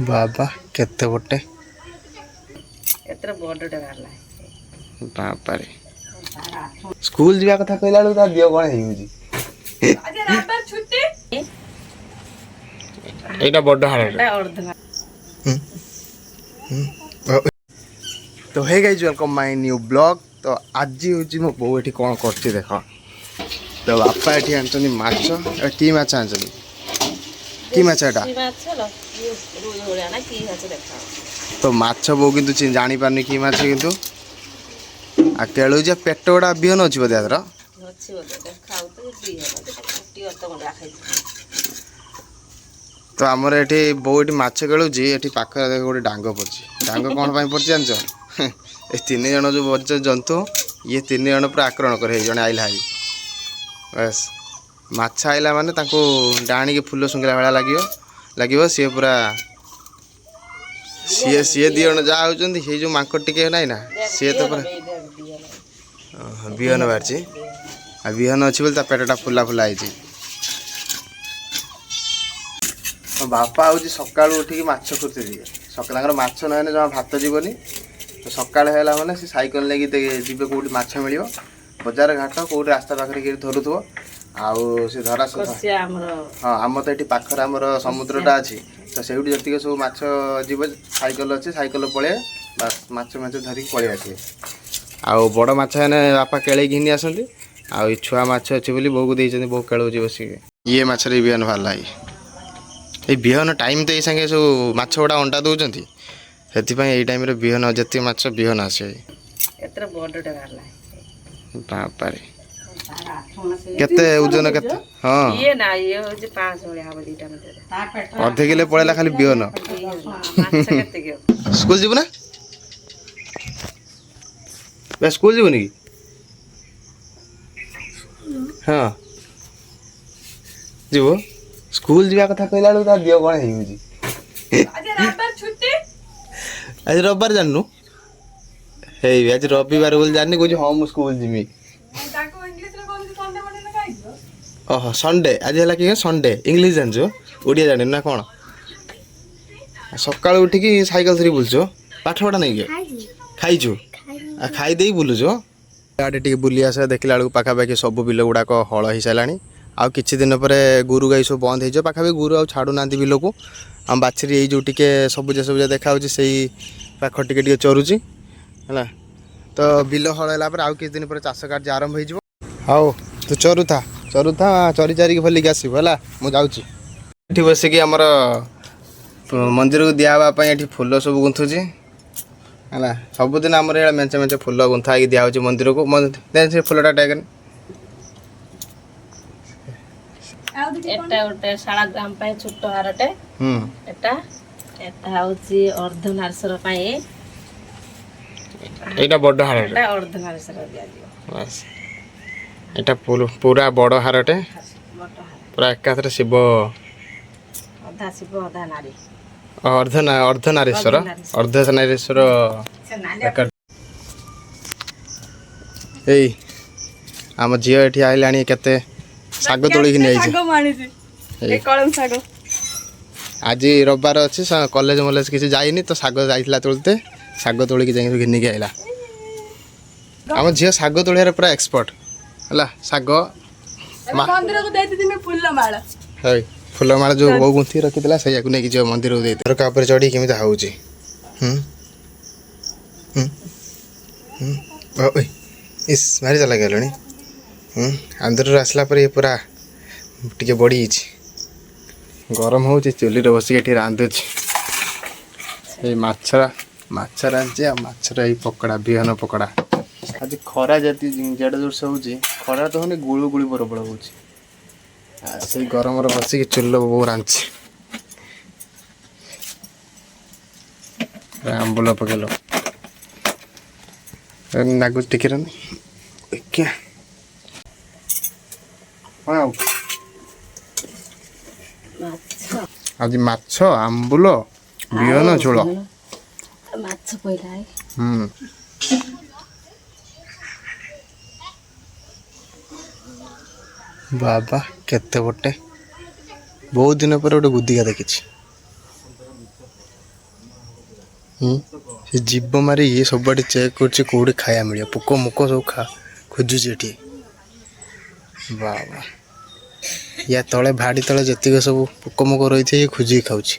बाबा केते बटे एतरा बॉर्डर बाहरला बाबा रे स्कूल जीवा कथा कहला ता दियो कोन हेउजी आज रविवार छुट्टी एटा बड़ हाड़ एटा अर्ध तो hey guys welcome my new blog. तो आज होची मो बो एठी कोन करछि देखो। तो बापा एठी आंचनी माछ की माछ आंचनी की माछ एटा की माछ लो रोज होया ना की माछ देखा। तो माछ बो किंतु जानि पारनी की माछ किंतु आ केळु जे पेटोडा बिहन अछि बदे आदर अछि बदे देखाउ तो दी होला कुटी अत गंडा खाइ। तो आमर एठी बो एठी माछ केळुची एठी पाखरे गोटे डांग पड़छि। डांग कोन पई पड़छि जानछ ए तीन जण जो बच्चे जंतु ये तीन जण पर आक्रमण करे जणे आइला हाई बस माछ आइला माने ताको डाणी के फूल सुंगला वाला लागियो से पूरा सी दी जण जा होचंदी हे जो मांकड़ टिके नाही ना से तो पूरा बिहन बारछि आ बिहन अछि बोल ता पेटटा फुला फुला आइछि। बापा हूँ सका उठिक माछ खोजते दिए सकाल माछ नहेने जमा भात जीवनी। तो सका है सी सैकल लेके जी कौट माछ मिल बजार घाट कौट रास्ता पाखे कि धरुव आउ से धरा हाँ आम तो ये पाखर आमर समुद्रटा अच्छी तो से जी सब माछ जीव सैकल अच्छे सैकल पड़े बास माछ धरिक पलि आसे आउ बड़ माछ बापा केले घिनी आसती आउ छुआ माछ अच्छे बोली बो को देते बो केलौची बस ये माछर बिहन बाहर ये बिहन टाइम तो ये संगे सब माछ गुड़ा अंडा दौरान से टाइम बिहन जिते माछ बिहन आसे बापा रे केते ओजन केते हाँ ये ना ये हो जे 5 होले हबो दीटा मते आधे किलो पड़ेला खाली बिहन माछ केते के स्कूल जीव ना बे स्कूल जीव नी हाँ जीव स्कूल जीवा कथा कहला ता दियो कोन हेउजी आज रविवार छुट्टी आज रविवार जाननु हे आज रविवार बोल जाननी कोजी हां मु स्कूल जिमी ताको इंग्लिश रे कोन संडे बने ना काइजो ओह संडे आज हला कि संडे इंग्लिश जानजो ओडिया जाने ना कोन सकाळ उठी की साइकिल धरी बुलजो पाठ पढा नै के खाइजो आ खाइ देई बुलजो आडे टिके बुली आसे देखला लु पाखा पाखी सब बिल गुडा को हळ हि सालानी आ किछि दिन पर गुरु गाई सब बंद हो पाखा गुरु आ छाड़ू ना बिल को आम बाछरी ये जो टिके सबुज सबुज देखा से पाख टिके टिके चरुची है तो बिल हल है आउ किछ दिन पर चाष कार्य आरंभ हो हाउ तू चरुथा चरी चारिक भलिक आसबू है मुझे जाऊँगी बसिक आमर मंदिर को दिवापी ये फूल सब गुंथुची है सबुदिन आमर मेचे मेचे फूल गुंथा दिया मंदिर को फूलटा टेक एटा ओटे शाळा ग्राम पाए छोटो हारटे एटा होची अर्धनारसर पाए एटा बड़ हार एटा अर्धनारसर दिया दियो बस एटा पूरा बड़ हारटे पूरा एकाथरे शिव अधा शिव अधा नारी अर्धनारीश्वर ए आम झील ये आइला केते साग तोलिक नहीं आज रविवार अच्छी कॉलेज मलेज किसी जाइनी तो साग जाइला तोलते साग तोलिक घिनिक आइला आम झील साग तोलिया पूरा एक्सपर्ट है साग फूलमाला जो बो गुंथी रखी से नहीं जो मंदिर को देते घर चढ़ी केमी हाउची इस भारी चला गल आंध्र आसला पर ये पूरा टिके बड़ी गरम हो चुली बसिक रांधुची माछ रांधे माछर पकड़ा बिहन पकड़ा आज खरा जाती जेड जोर से होची खरा तो होने गुळु गुळु प्रबल होची से गरम बसिक चुल बो रांधि आंबुल पकेल नागुच टिके क्या आज माछ आंबुल बिहन झोल माछ पहिला है बाबा केते बटे बहुत दिन पर गोटे गुदिका देखी ସେ ଜୀବ ମାରିକି ସବୁଆଡ଼େ ଚେକ୍ କରୁଛି କେଉଁଠି ଖାଇବା ମିଳିବ। ପୋକ ମୁକ ସବୁ ଖୋଜୁଛି ଏଠି। ବାବା ୟା ତଳେ ଭାଡ଼ି ତଳେ ଯେତିକି ସବୁ ପୋକ ମୁକ ରହିଥିବେ ଇଏ ଖୋଜିକି ଖାଉଛି।